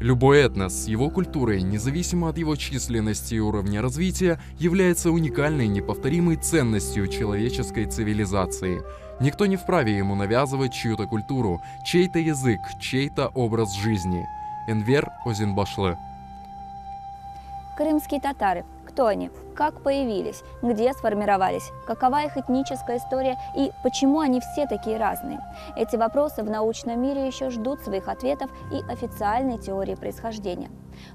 Любой этнос с его культурой, независимо от его численности и уровня развития, является уникальной, неповторимой ценностью человеческой цивилизации. Никто не вправе ему навязывать чью-то культуру, чей-то язык, чей-то образ жизни. Энвер Озинбашлы. Крымские татары. Кто они? Как появились? Где сформировались? Какова их этническая история и почему они все такие разные? Эти вопросы в научном мире еще ждут своих ответов и официальной теории происхождения.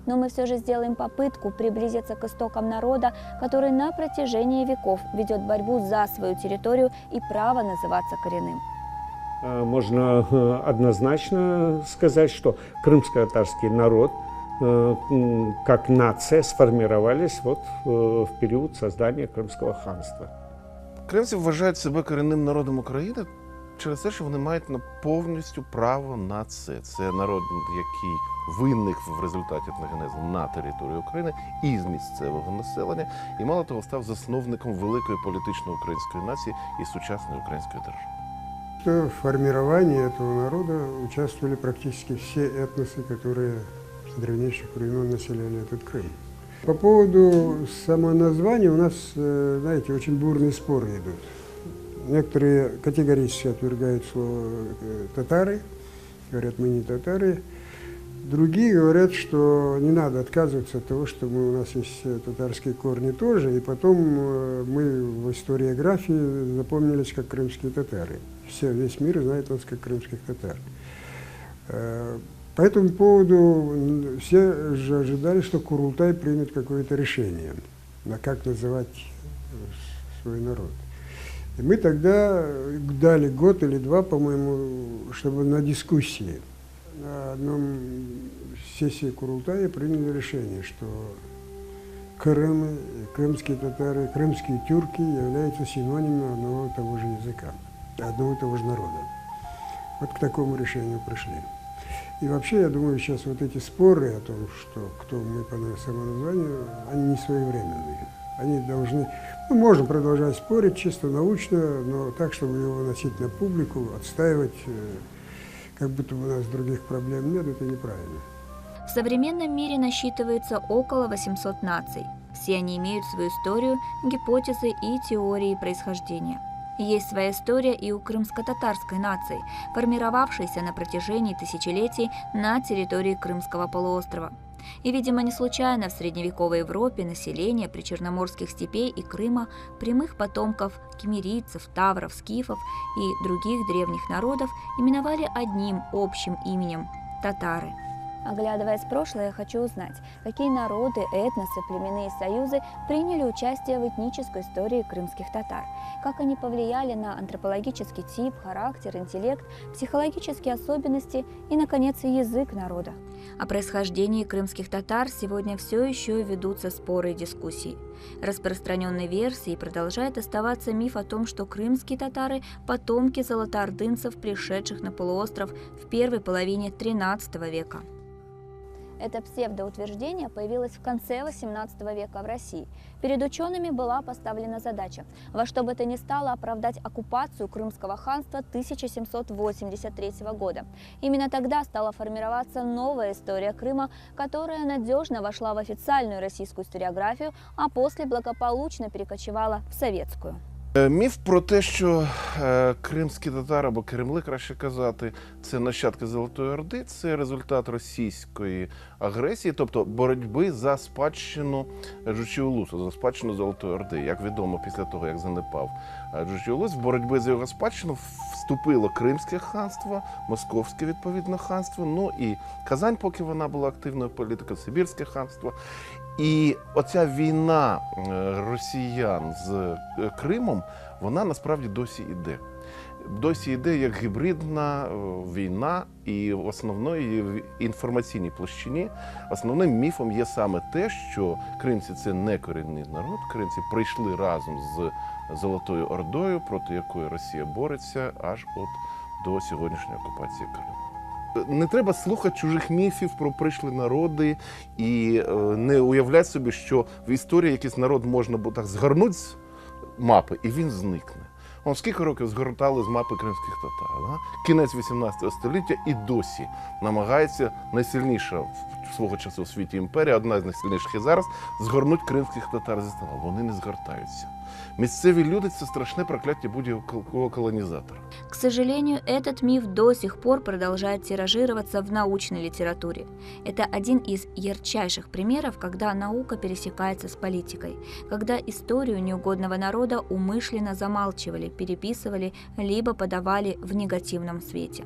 Но мы все же сделаем попытку приблизиться к истокам народа, который на протяжении веков ведет борьбу за свою территорию и право называться коренным. Можно однозначно сказать, что крымско-татарский народ как нация сформировались в період создания Кримського ханства. Кримці вважають себе корінним народом України через те, що вони мають повністю право на це. Це народ, який виник в результаті етногенезу на території України із місцевого населення і, мало того, став засновником великої політичної української нації і сучасної української держави. В формировании этого народа участвовали практически все этносы, которые с древнейших времен населяли этот Крым. По поводу самоназвания у нас, знаете, очень бурные споры идут. Некоторые категорически отвергают слово «татары», говорят, мы не татары. Другие говорят, что не надо отказываться от того, что у нас есть татарские корни тоже, и потом мы в историографии запомнились как крымские татары. Весь мир знает нас как крымских татар. По этому поводу все же ожидали, что Курултай примет какое-то решение, как называть свой народ. И мы тогда дали год или два, по-моему, чтобы на дискуссии. На одном сессии Курултая приняли решение, что Крым, крымские татары, крымские тюрки являются синонимом одного и того же языка, одного и того же народа. Вот к такому решению пришли. И вообще, я думаю, сейчас вот эти споры о том, что кто мы по самоназванию, они не своевременные. Они должны, можно продолжать спорить чисто научно, но так, чтобы его выносить на публику, отстаивать, как будто у нас других проблем нет, это неправильно. В современном мире насчитывается около 800 наций. Все они имеют свою историю, гипотезы и теории происхождения. Есть своя история и у крымско-татарской нации, формировавшейся на протяжении тысячелетий на территории Крымского полуострова. И, видимо, не случайно в средневековой Европе население причерноморских степей и Крыма, прямых потомков киммерийцев, тавров, скифов и других древних народов именовали одним общим именем – татары. Оглядываясь в прошлое, я хочу узнать, какие народы, этносы, племенные союзы приняли участие в этнической истории крымских татар, как они повлияли на антропологический тип, характер, интеллект, психологические особенности и, наконец, язык народа. О происхождении крымских татар сегодня все еще ведутся споры и дискуссии. Распространенной версией продолжает оставаться миф о том, что крымские татары – потомки золотоордынцев, пришедших на полуостров в первой половине XIII века. Это псевдоутверждение появилось в конце XVIII века в России. Перед учеными была поставлена задача во что бы то ни стало оправдать оккупацию Крымского ханства 1783 года. Именно тогда стала формироваться новая история Крыма, которая надежно вошла в официальную российскую историографию, а после благополучно перекочевала в советскую. Міф про те, що кримські татари, або кремли, краще казати, це нащадки Золотої Орди, це результат російської агресії, тобто боротьби за спадщину Джучі-Улусу, за спадщину Золотої Орди. Як відомо, після того, як занепав Джучі-Улус, в боротьбі за його спадщину вступило Кримське ханство, Московське, відповідно, ханство, ну і Казань, поки вона була активною політикою, Сибірське ханство. І оця війна росіян з Кримом, вона насправді досі йде. Досі йде як гібридна війна, і в основній інформаційній площині основним міфом є саме те, що кримці – це не корінний народ, кримці прийшли разом з Золотою Ордою, проти якої Росія бореться аж от до сьогоднішньої окупації Криму. Не треба слухати чужих міфів про прийшлі народи і не уявляти собі, що в історії якийсь народ можна так згорнути з мапи, і він зникне. Скільки років згортали з мапи кримських татар? Кінець 18 століття і досі намагається найсильніша в свого часу в світі імперія, одна з найсильніших і зараз, згорнуть кримських татар зі стола. Вони не згортаються. Місцеві люди – це страшне прокляття будь-якого колонізатора. К сожалению, этот миф до сих пор продолжает тиражироваться в научной литературе. Это один из ярчайших примеров, когда наука пересекается с политикой, когда историю неугодного народа умышленно замалчивали, переписывали, либо подавали в негативном свете.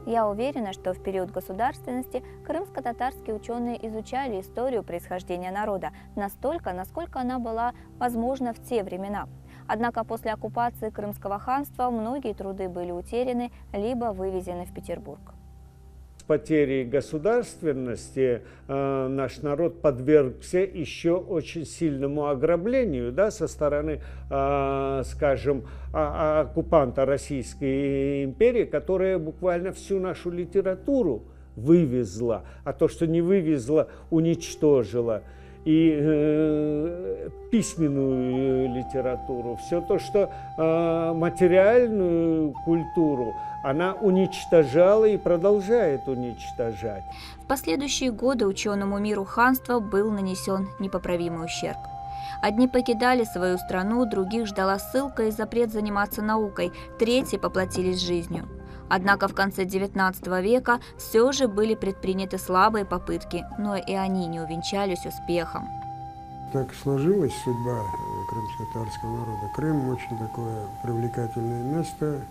Я уверена, что в период государственности крымско-татарские ученые изучали историю происхождения народа настолько, насколько она была возможна в те времена. Однако после оккупации Крымского ханства многие труды были утеряны, либо вывезены в Петербург. С потерей государственности наш народ подвергся еще очень сильному ограблению, да, со стороны, скажем, оккупанта Российской империи, которая буквально всю нашу литературу вывезла, а то, что не вывезла, уничтожила. И письменную литературу, все то, что материальную культуру, она уничтожала и продолжает уничтожать. В последующие годы ученому миру ханства был нанесен непоправимый ущерб. Одни покидали свою страну, других ждала ссылка и запрет заниматься наукой, третьи поплатились жизнью. Однако в конце XIX века все же были предприняты слабые попытки, но и они не увенчались успехом. Так сложилась судьба крымско-татарского народа. Крым очень такое привлекательное место,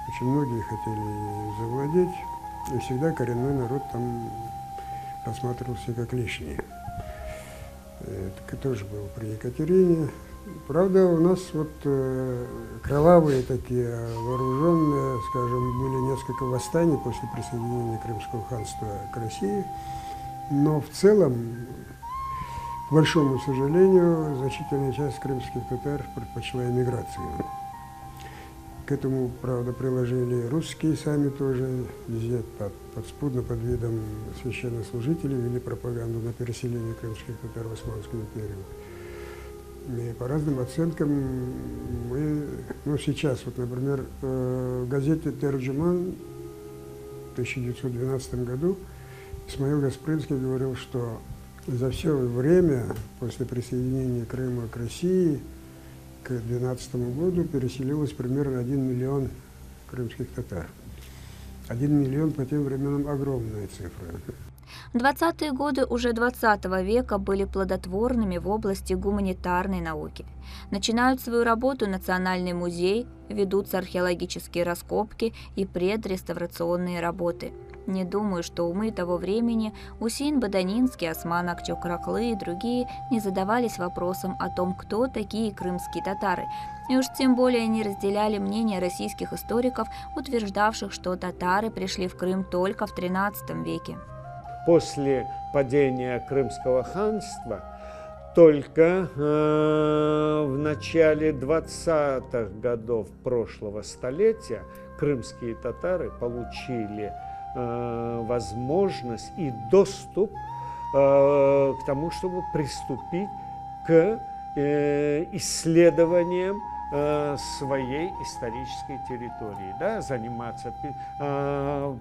очень многие хотели завладеть, и всегда коренной народ там рассматривался как лишний. Это тоже было при Екатерине. Правда, у нас вот кровавые такие, вооруженные, скажем, были несколько восстаний после присоединения Крымского ханства к России, но в целом, к большому сожалению, значительная часть крымских татар предпочла эмиграцию. К этому, правда, приложили русские сами тоже, везде подспудно под видом священнослужителей вели пропаганду на переселение крымских татар в Османскую империю. И по разным оценкам мы, сейчас, вот, например, в газете «Терджуман» в 1912 году Исмаил Гаспринский говорил, что за все время после присоединения Крыма к России к 2012 году переселилось примерно 1 миллион крымских татар. 1 миллион по тем временам огромная цифра. 20-е годы уже 20 века были плодотворными в области гуманитарной науки. Начинают свою работу Национальный музей, ведутся археологические раскопки и предреставрационные работы. Не думаю, что умы того времени, Усейн Баданинский, Осман Акчок-Раклы и другие не задавались вопросом о том, кто такие крымские татары, и уж тем более не разделяли мнение российских историков, утверждавших, что татары пришли в Крым только в XIII веке. После падения Крымского ханства только в начале 20-х годов прошлого столетия крымские татары получили возможность и доступ к тому, чтобы приступить к исследованиям своей исторической территории, да, заниматься,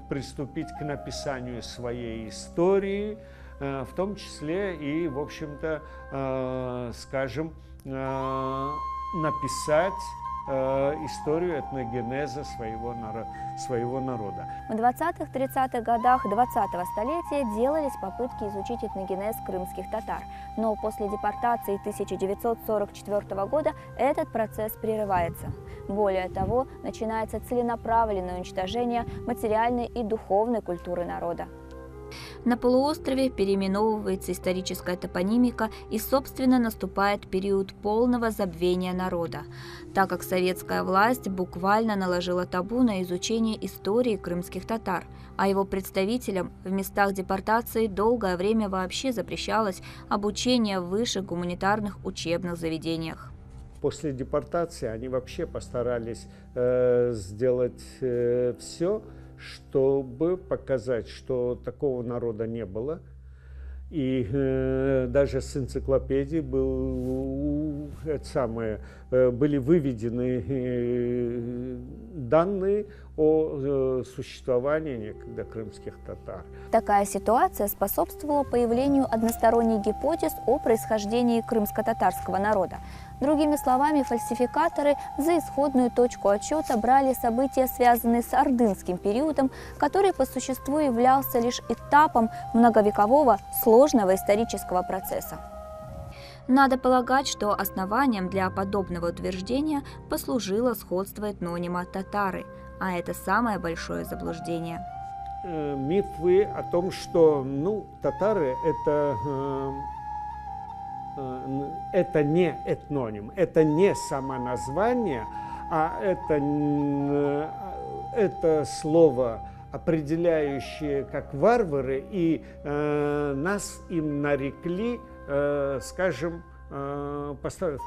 приступить к написанию своей истории, в том числе и, в общем-то, скажем, написать историю этногенеза своего народа. В 20-30-х годах 20-го столетия делались попытки изучить этногенез крымских татар, но после депортации 1944 года этот процесс прерывается. Более того, начинается целенаправленное уничтожение материальной и духовной культуры народа. На полуострове переименовывается историческая топонимика и, собственно, наступает период полного забвения народа, так как советская власть буквально наложила табу на изучение истории крымских татар, а его представителям в местах депортации долгое время вообще запрещалось обучение в высших гуманитарных учебных заведениях. После депортации они вообще постарались сделать все, чтобы показать, что такого народа не было. И даже с энциклопедией был были выведены данные о существовании некогда крымских татар. Такая ситуация способствовала появлению односторонних гипотез о происхождении крымско-татарского народа. Другими словами, фальсификаторы за исходную точку отсчета брали события, связанные с ордынским периодом, который по существу являлся лишь этапом многовекового сложного исторического процесса. Надо полагать, что основанием для подобного утверждения послужило сходство этнонима «татары», а это самое большое заблуждение. Мифы о том, что татары это не этноним, это не самоназвание, а это слово, определяющее как варвары, и нас им нарекли, скажем, в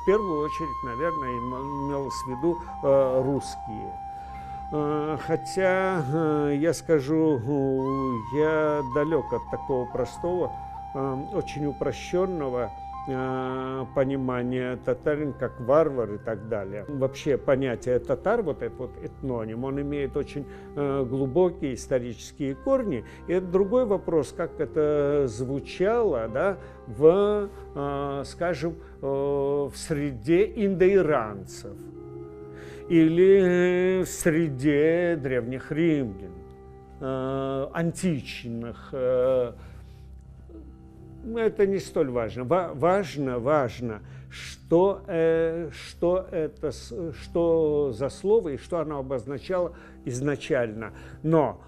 первую очередь, наверное, имелось в виду русские. Хотя, я скажу, я далек от такого простого, очень упрощенного понимания татарин как варвар и так далее. Вообще понятие татар, вот этот вот этноним, он имеет очень глубокие исторические корни. И это другой вопрос, как это звучало, да, скажем, в среде индоиранцев или в среде древних римлян, античных. Это не столь важно. Важно, что за слово и что оно обозначало изначально. Но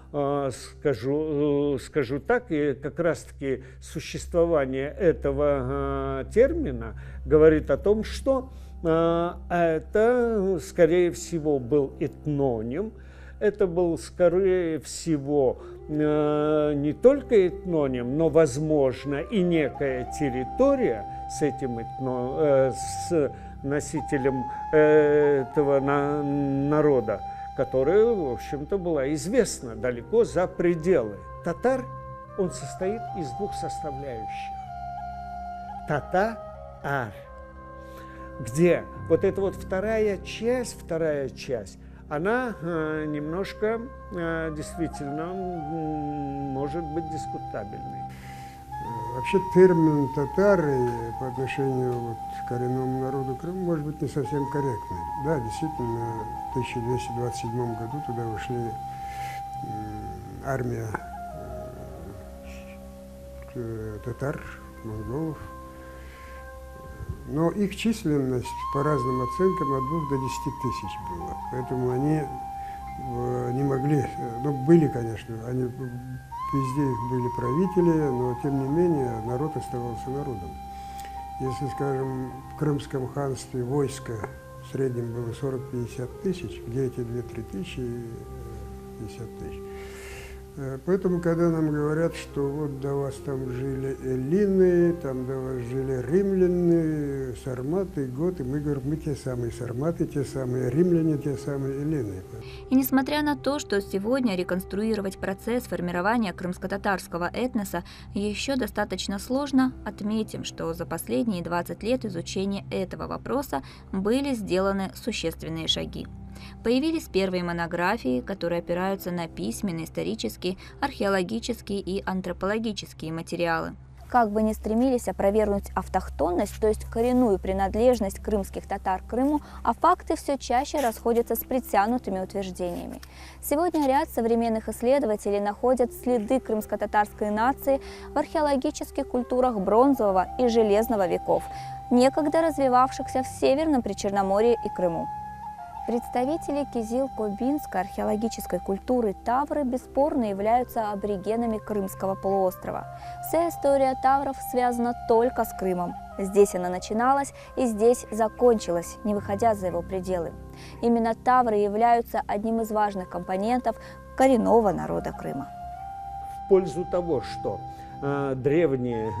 скажу так, и как раз-таки существование этого термина говорит о том, что это, скорее всего, был этноним. Это был, скорее всего, не только этноним, но, возможно, и некая территория с этим с носителем этого народа, которая, в общем-то, была известна далеко за пределы. Татар, он состоит из двух составляющих. Тата-ар, где вот эта вот вторая часть, она немножко действительно может быть дискутабельной. Вообще термин «татары» по отношению к коренному народу Крыма может быть не совсем корректный. Да, действительно, в 1227 году туда вошли армия татар, монголов. Но их численность, по разным оценкам, от 2 до 10 тысяч была. Поэтому они не могли, были, конечно, везде их были правители, но, тем не менее, народ оставался народом. Если, скажем, в Крымском ханстве войско в среднем было 40-50 тысяч, где эти 2-3 тысячи и 50 тысяч. Поэтому, когда нам говорят, что вот до вас там жили эллины, там до вас жили римляне, сарматы, готы, мы говорим, мы те самые сарматы, те самые римляне, те самые эллины. И несмотря на то, что сегодня реконструировать процесс формирования крымско-татарского этноса еще достаточно сложно, отметим, что за последние 20 лет изучения этого вопроса были сделаны существенные шаги. Появились первые монографии, которые опираются на письменные, исторические, археологические и антропологические материалы. Как бы ни стремились опровергнуть автохтонность, то есть коренную принадлежность крымских татар к Крыму, а факты все чаще расходятся с притянутыми утверждениями. Сегодня ряд современных исследователей находят следы крымско-татарской нации в археологических культурах бронзового и железного веков, некогда развивавшихся в Северном Причерноморье и Крыму. Представители кизил-кобинской археологической культуры Тавры бесспорно являются аборигенами Крымского полуострова. Вся история тавров связана только с Крымом. Здесь она начиналась и здесь закончилась, не выходя за его пределы. Именно тавры являются одним из важных компонентов коренного народа Крыма. В пользу того, что древнее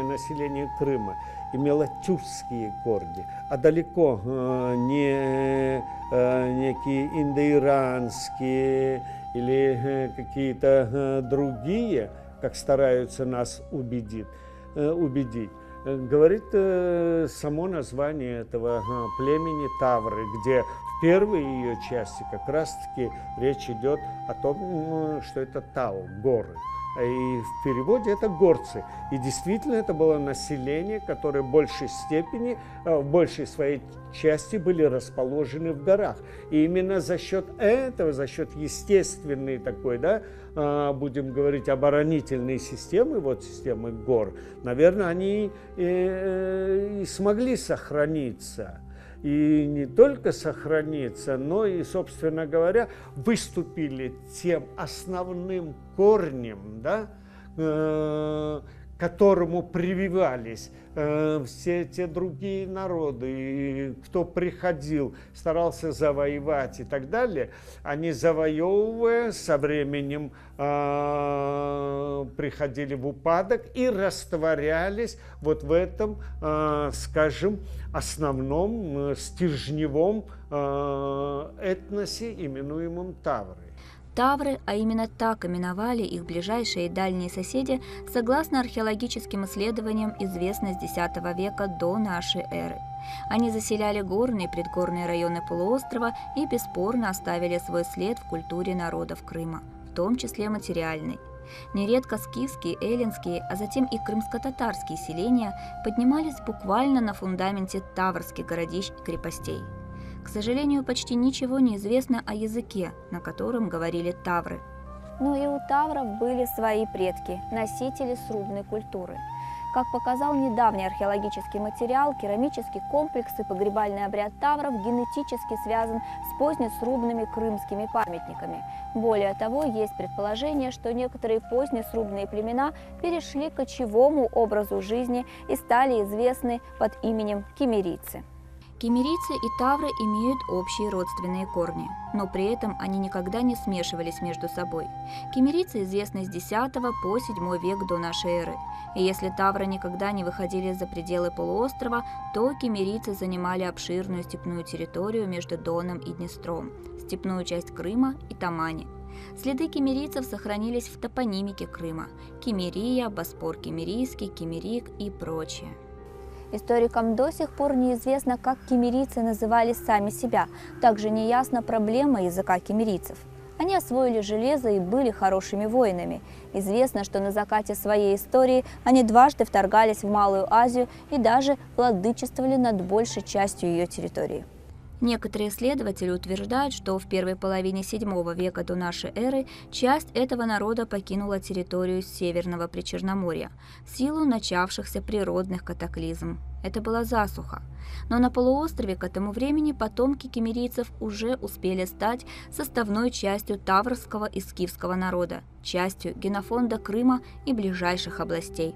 население Крыма имело тюркские корни, а далеко не некие индоиранские или какие-то другие, как стараются нас убедить. говорит само название этого племени Тавры, где в первой ее части как раз-таки речь идет о том, что это Тау, горы. И в переводе это горцы. И действительно это было население, которое в большей степени, в большей своей части были расположены в горах. И именно за счет этого, за счет естественной такой, да, будем говорить, оборонительной системы, вот системы гор, наверное, они и смогли сохраниться. И не только сохраниться, но и, собственно говоря, выступили тем основным корнем, да, к которому прививались все те другие народы, и кто приходил, старался завоевать и так далее, они, завоевывая, со временем приходили в упадок и растворялись вот в этом, скажем, основном стержневом этносе, именуемом Таврой. Тавры, а именно так именовали их ближайшие и дальние соседи, согласно археологическим исследованиям, известны с X века до нашей эры. Они заселяли горные и предгорные районы полуострова и бесспорно оставили свой след в культуре народов Крыма, в том числе материальной. Нередко скифские, эллинские, а затем и крымско-татарские селения поднимались буквально на фундаменте таврских городищ и крепостей. К сожалению, почти ничего не известно о языке, на котором говорили тавры. Но и у тавров были свои предки, носители срубной культуры. Как показал недавний археологический материал, керамический комплекс и погребальный обряд тавров генетически связан с позднесрубными крымскими памятниками. Более того, есть предположение, что некоторые позднесрубные племена перешли к кочевому образу жизни и стали известны под именем киммерийцы. Киммерийцы и тавры имеют общие родственные корни, но при этом они никогда не смешивались между собой. Киммерийцы известны с X по VII век до нашей эры, и если тавры никогда не выходили за пределы полуострова, то киммерийцы занимали обширную степную территорию между Доном и Днестром, степную часть Крыма и Тамани. Следы киммерийцев сохранились в топонимике Крыма – Киммерия, Боспор Киммерийский, Киммерик и прочее. Историкам до сих пор неизвестно, как киммерийцы называли сами себя. Также неясна проблема языка киммерийцев. Они освоили железо и были хорошими воинами. Известно, что на закате своей истории они дважды вторгались в Малую Азию и даже владычествовали над большей частью ее территории. Некоторые исследователи утверждают, что в первой половине VII века до нашей эры часть этого народа покинула территорию Северного Причерноморья в силу начавшихся природных катаклизм. Это была засуха. Но на полуострове к этому времени потомки киммерийцев уже успели стать составной частью таврского и скифского народа, частью генофонда Крыма и ближайших областей.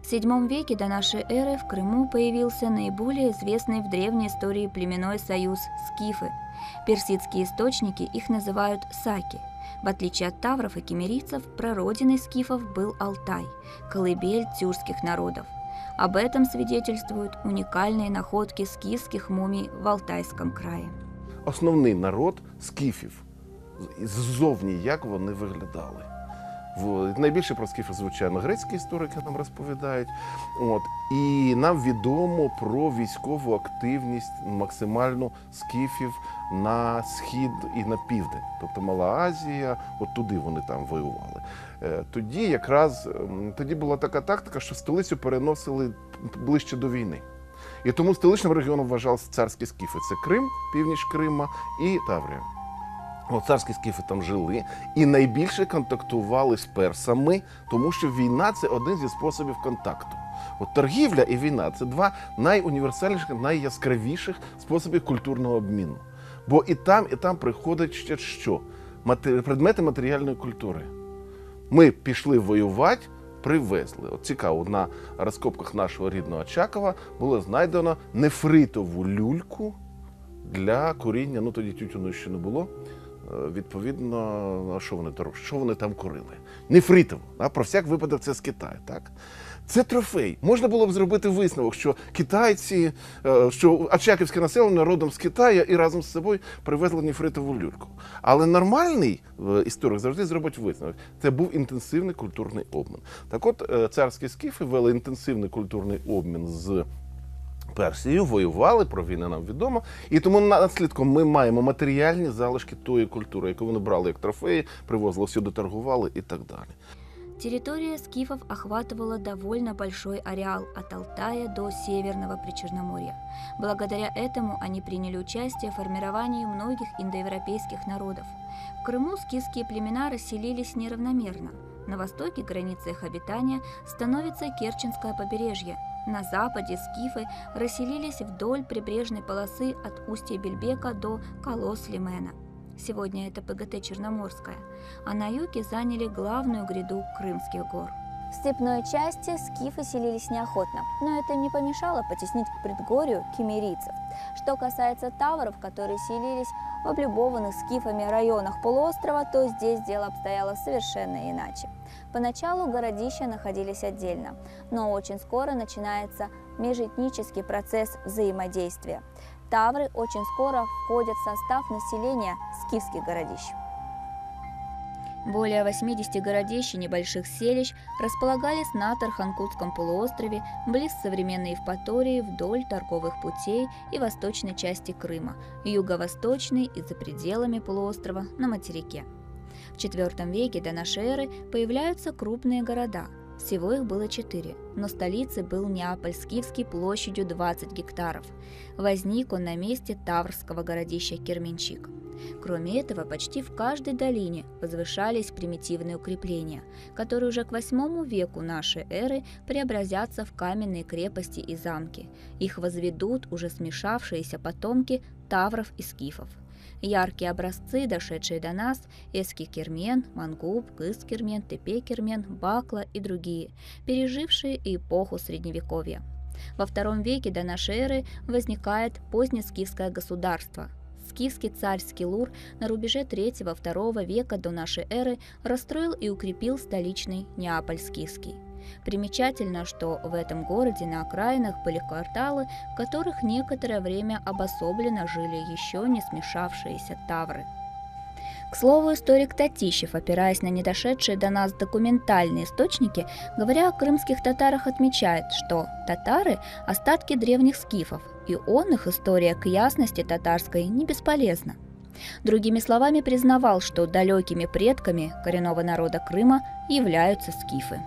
В VII веке до нашей эры в Крыму появился наиболее известный в древней истории племенной союз – скифы. Персидские источники их называют саки. В отличие от тавров и киммерийцев, прародиной скифов был Алтай – колыбель тюркских народов. Об этом свидетельствуют уникальные находки скифских мумий в Алтайском крае. Основний народ скіфів. Ззовні як вони виглядали. Найбільше про скіфів, звичайно, грецькі історики нам розповідають. І нам відомо про військову активність максимальну скіфів на схід і на південь. Тобто Мала Азія, от туди вони там воювали. Тоді була така тактика, що столицю переносили ближче до війни. І тому столичним регіоном вважалися царські скіфи. Це Крим, північ Крима і Таврія. Царські скіфи там жили і найбільше контактували з персами, тому що війна – це один зі способів контакту. Торгівля і війна – це два найуніверсальніших, найяскравіших способів культурного обміну. Бо і там приходить ще що? Предмети матеріальної культури. Ми пішли воювати, привезли. Цікаво, на розкопках нашого рідного Очакова було знайдено нефритову люльку для куріння, тоді тютюну ще не було. Відповідно, що вони там курили? Нефритову. Про всяк випадок це з Китаю. Так? Це трофей. Можна було б зробити висновок, що китайці, що ачаківське населення родом з Китаю і разом з собою привезли нефритову люльку. Але нормальний історик завжди зробить висновок. Це був інтенсивний культурний обмін. Так от, царські скіфи вели інтенсивний культурний обмін з Персією, воювали, про війну нам відомо. І тому наслідком ми маємо матеріальні залишки тої культури, яку вони брали як трофеї, привозили сюди, торгували і так далі. Территория скифов охватывала довольно большой ареал от Алтая до Северного Причерноморья. Благодаря этому они приняли участие в формировании многих индоевропейских народов. В Крыму скифские племена расселились неравномерно. На востоке границей их обитания становится Керченское побережье. На западе скифы расселились вдоль прибрежной полосы от устья Бельбека до Колос-Лимена. Сегодня это ПГТ Черноморская, а на юге заняли главную гряду Крымских гор. В степной части скифы селились неохотно, но это им не помешало потеснить к предгорью киммерийцев. Что касается тавров, которые селились в облюбованных скифами районах полуострова, то здесь дело обстояло совершенно иначе. Поначалу городища находились отдельно, но очень скоро начинается межэтнический процесс взаимодействия. Тавры очень скоро входят в состав населения скифских городищ. Более 80 городищ и небольших селищ располагались на Тарханкутском полуострове, близ современной Евпатории, вдоль торговых путей и восточной части Крыма, юго-восточной и за пределами полуострова на материке. В IV веке до нашей эры появляются крупные города. Всего их было 4, но столицей был Неаполь Скифский площадью 20 гектаров. Возник он на месте таврского городища Керменчик. Кроме этого, почти в каждой долине возвышались примитивные укрепления, которые уже к VIII веку нашей эры преобразятся в каменные крепости и замки. Их возведут уже смешавшиеся потомки тавров и скифов. Яркие образцы, дошедшие до нас, Эски-Кермен, Мангуб, Кыс-Кермен, Тепе-Кермен, Бакла и другие, пережившие эпоху Средневековья. Во II веке до нашей эры возникает позднескифское государство. Скифский царь Скилур на рубеже III-II века до нашей эры расстроил и укрепил столичный Неаполь Скифский. Примечательно, что в этом городе на окраинах были кварталы, в которых некоторое время обособленно жили еще не смешавшиеся тавры. К слову, историк Татищев, опираясь на недошедшие до нас документальные источники, говоря о крымских татарах, отмечает, что татары – остатки древних скифов, и их история к ясности татарской не бесполезна. Другими словами, признавал, что далекими предками коренного народа Крыма являются скифы.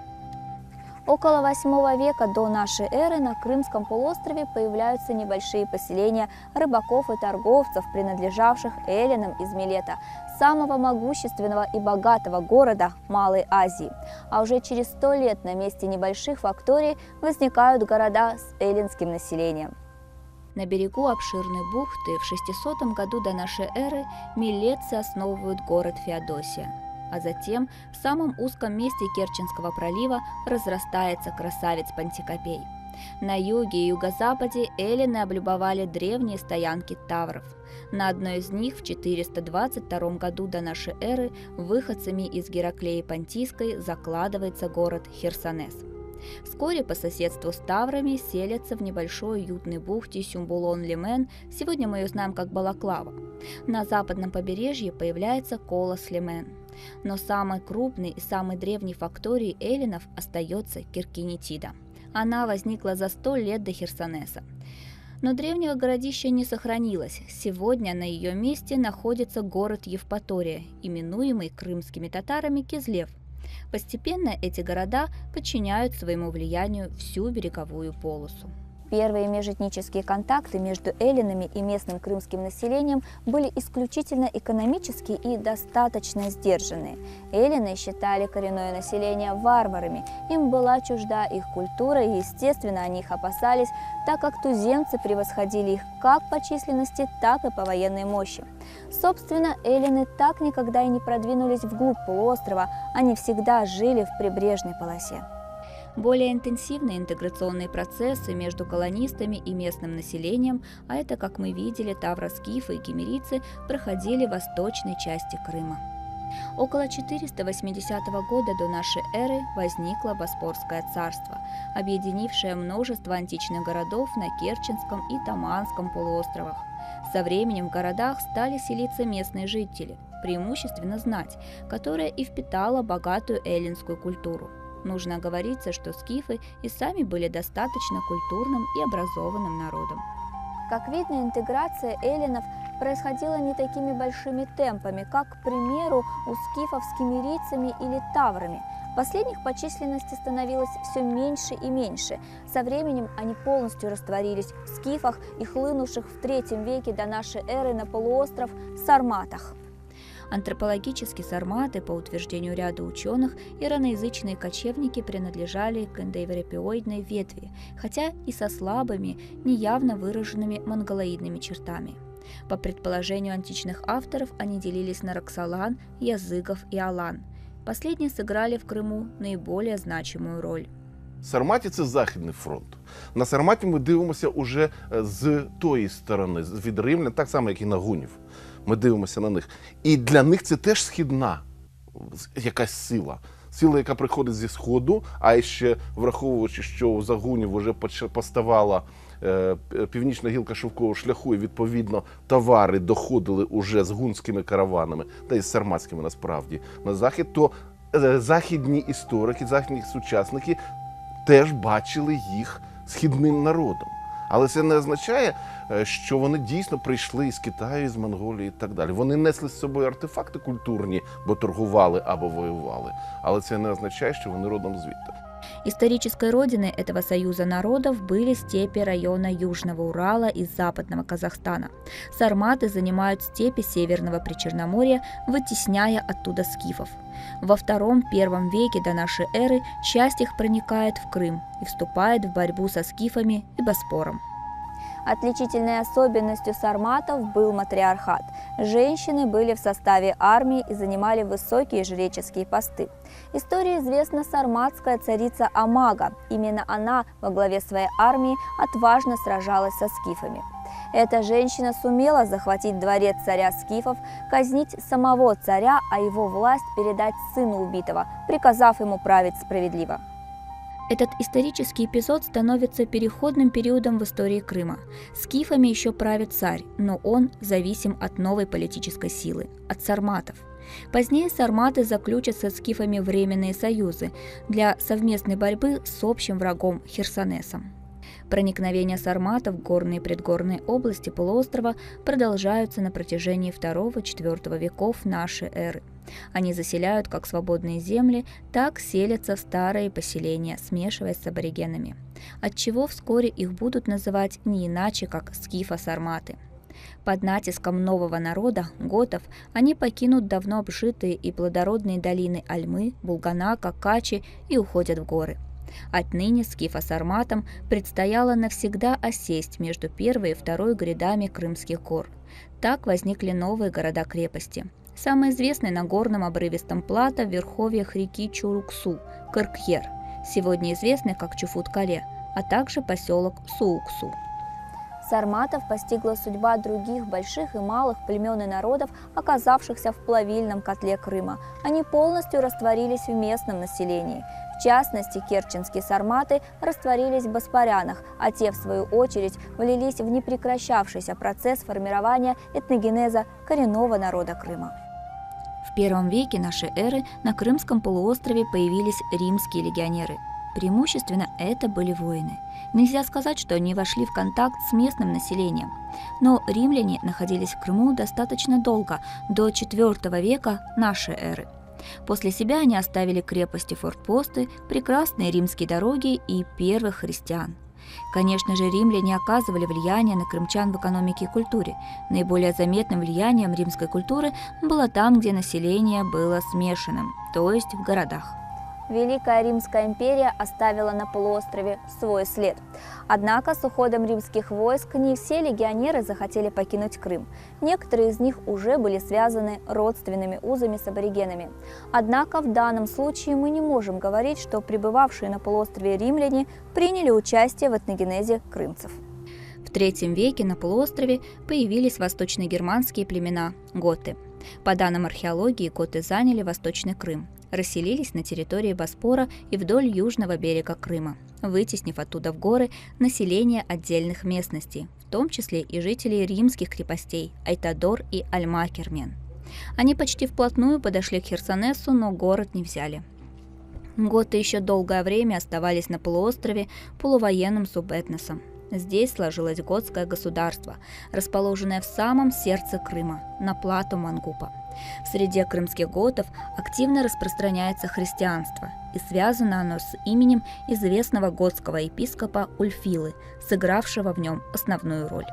Около VIII века до нашей эры на Крымском полуострове появляются небольшие поселения рыбаков и торговцев, принадлежавших эллинам из Милета, самого могущественного и богатого города Малой Азии. А уже через 100 лет на месте небольших факторий возникают города с эллинским населением. На берегу обширной бухты в 600 году до нашей эры милетцы основывают город Феодосия. А затем в самом узком месте Керченского пролива разрастается красавец Пантикопей. На юге и юго-западе эллины облюбовали древние стоянки тавров. На одной из них в 422 году до нашей эры выходцами из Гераклеи Понтийской закладывается город Херсонес. Вскоре по соседству с таврами селятся в небольшой уютной бухте Сюмбулон-Лимен, сегодня мы ее знаем как Балаклава. На западном побережье появляется Колос-Лимен. Но самой крупной и самой древней факторией эллинов остается Киркинетида. Она возникла за 100 лет до Херсонеса. Но древнего городища не сохранилось. Сегодня на ее месте находится город Евпатория, именуемый крымскими татарами Кизлев. Постепенно эти города подчиняют своему влиянию всю береговую полосу. Первые межэтнические контакты между эллинами и местным крымским населением были исключительно экономические и достаточно сдержанные. Эллины считали коренное население варварами, им была чужда их культура, и, естественно, они их опасались, так как туземцы превосходили их как по численности, так и по военной мощи. Собственно, эллины так никогда и не продвинулись вглубь полуострова, они всегда жили в прибрежной полосе. Более интенсивные интеграционные процессы между колонистами и местным населением, а это, как мы видели, тавроскифы и киммерийцы, проходили в восточной части Крыма. Около 480 года до нашей эры возникло Боспорское царство, объединившее множество античных городов на Керченском и Таманском полуостровах. Со временем в городах стали селиться местные жители, преимущественно знать, которая и впитала богатую эллинскую культуру. Нужно оговориться, что скифы и сами были достаточно культурным и образованным народом. Как видно, интеграция эллинов происходила не такими большими темпами, как, к примеру, у скифов с киммерийцами или таврами. Последних по численности становилось все меньше и меньше. Со временем они полностью растворились в скифах и хлынувших в III веке до нашей эры на полуостров сарматах. Антропологически сарматы, по утверждению ряда ученых, ираноязычные кочевники принадлежали к индоевропеоидной ветви, хотя и со слабыми, неявно выраженными монголоидными чертами. По предположению античных авторов, они делились на роксолан, языков и алан. Последние сыграли в Криму наиболее значимую роль. Сарматі – це Західний фронт. На Сарматі ми дивимося уже з тої сторони, від римлян, так само, як і на гунів. Ми дивимося на них. І для них це теж східна якась сила. Сила, яка приходить зі Сходу, а ще враховуючи, що за гунів вже поставала північна гілка шовкового шляху, і відповідно товари доходили уже з гунськими караванами, та й з сарматськими насправді, на захід, то західні історики, західні сучасники теж бачили їх східним народом. Але це не означає, що вони дійсно прийшли з Китаю, з Монголії і так далі. Вони несли з собою артефакти культурні, бо торгували або воювали. Але це не означає, що вони родом звідти. Исторической родиной этого союза народов были степи района Южного Урала и Западного Казахстана. Сарматы занимают степи Северного Причерноморья, вытесняя оттуда скифов. Во II-I веке до нашей эры часть их проникает в Крым и вступает в борьбу со скифами и Боспором. Отличительной особенностью сарматов был матриархат. Женщины были в составе армии и занимали высокие жреческие посты. Истории известна сарматская царица Амага. Именно она во главе своей армии отважно сражалась со скифами. Эта женщина сумела захватить дворец царя скифов, казнить самого царя, а его власть передать сыну убитого, приказав ему править справедливо. Этот исторический эпизод становится переходным периодом в истории Крыма. Скифами еще правит царь, но он зависим от новой политической силы, от сарматов. Позднее сарматы заключат со скифами временные союзы для совместной борьбы с общим врагом Херсонесом. Проникновения сарматов в горные и предгорные области полуострова продолжаются на протяжении II-IV веков нашей эры. Они заселяют как свободные земли, так селятся в старые поселения, смешиваясь с аборигенами, отчего вскоре их будут называть не иначе, как скифо-сарматы. Под натиском нового народа, готов, они покинут давно обжитые и плодородные долины Альмы, Булганака, Качи и уходят в горы. Отныне скифо-сарматам предстояло навсегда осесть между первой и второй грядами Крымских гор. Так возникли новые города-крепости. Самый известный на горном обрывистом плато в верховьях реки Чуруксу – Кыркьер, сегодня известный как Чуфут-Кале, а также поселок Сууксу. Сарматов постигла судьба других больших и малых племен и народов, оказавшихся в плавильном котле Крыма. Они полностью растворились в местном населении. В частности, керченские сарматы растворились в боспорянах, а те, в свою очередь, влились в непрекращавшийся процесс формирования этногенеза коренного народа Крыма. В I веке нашей эры на Крымском полуострове появились римские легионеры. Преимущественно это были воины. Нельзя сказать, что они вошли в контакт с местным населением. Но римляне находились в Крыму достаточно долго, до IV века нашей эры. После себя они оставили крепости, фортпосты, прекрасные римские дороги и первых христиан. Конечно же, римляне оказывали влияние на крымчан в экономике и культуре. Наиболее заметным влиянием римской культуры было там, где население было смешанным, то есть в городах. Великая Римская империя оставила на полуострове свой след. Однако с уходом римских войск не все легионеры захотели покинуть Крым. Некоторые из них уже были связаны родственными узами с аборигенами. Однако в данном случае мы не можем говорить, что пребывавшие на полуострове римляне приняли участие в этногенезе крымцев. В III веке на полуострове появились восточногерманские племена – готы. По данным археологии, готы заняли Восточный Крым, расселились на территории Боспора и вдоль южного берега Крыма, вытеснив оттуда в горы население отдельных местностей, в том числе и жителей римских крепостей Айтадор и Альмакермен. Они почти вплотную подошли к Херсонесу, но город не взяли. Готы еще долгое время оставались на полуострове полувоенным субэтносом. Здесь сложилось готское государство, расположенное в самом сердце Крыма, на плато Мангупа. В среде крымских готов активно распространяется христианство, и связано оно с именем известного готского епископа Ульфилы, сыгравшего в нем основную роль.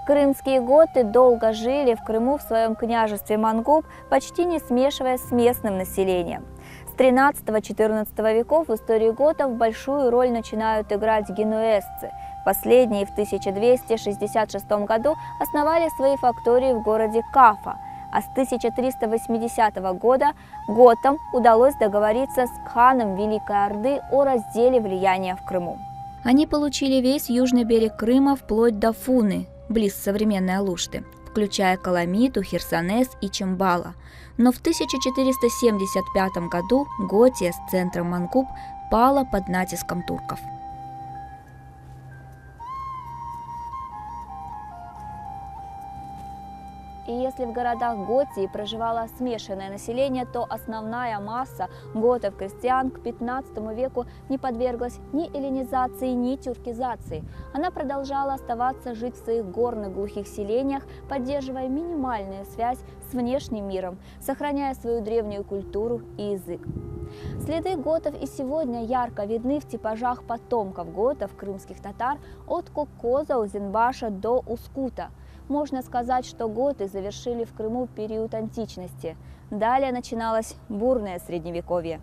Крымские готы долго жили в Крыму в своем княжестве Мангуп, почти не смешиваясь с местным населением. С XIII-XIV веков в истории готов большую роль начинают играть генуэзцы. Последние в 1266 году основали свои фактории в городе Кафа, а с 1380 года готам удалось договориться с ханом Великой Орды о разделе влияния в Крыму. Они получили весь южный берег Крыма вплоть до Фуны, близ современной Алушты, включая Каламиту, Херсонес и Чимбала. Но в 1475 году Готия с центром Мангуп пала под натиском турков. И если в городах Готии проживало смешанное население, то основная масса готов-крестьян к XV веку не подверглась ни эллинизации, ни тюркизации. Она продолжала оставаться жить в своих горных глухих селениях, поддерживая минимальную связь с внешним миром, сохраняя свою древнюю культуру и язык. Следы готов и сегодня ярко видны в типажах потомков готов, крымских татар, от Кокоза, Узенбаша до Ускута. Можно сказать, что готы завершили в Крыму период античности. Далее начиналось бурное средневековье.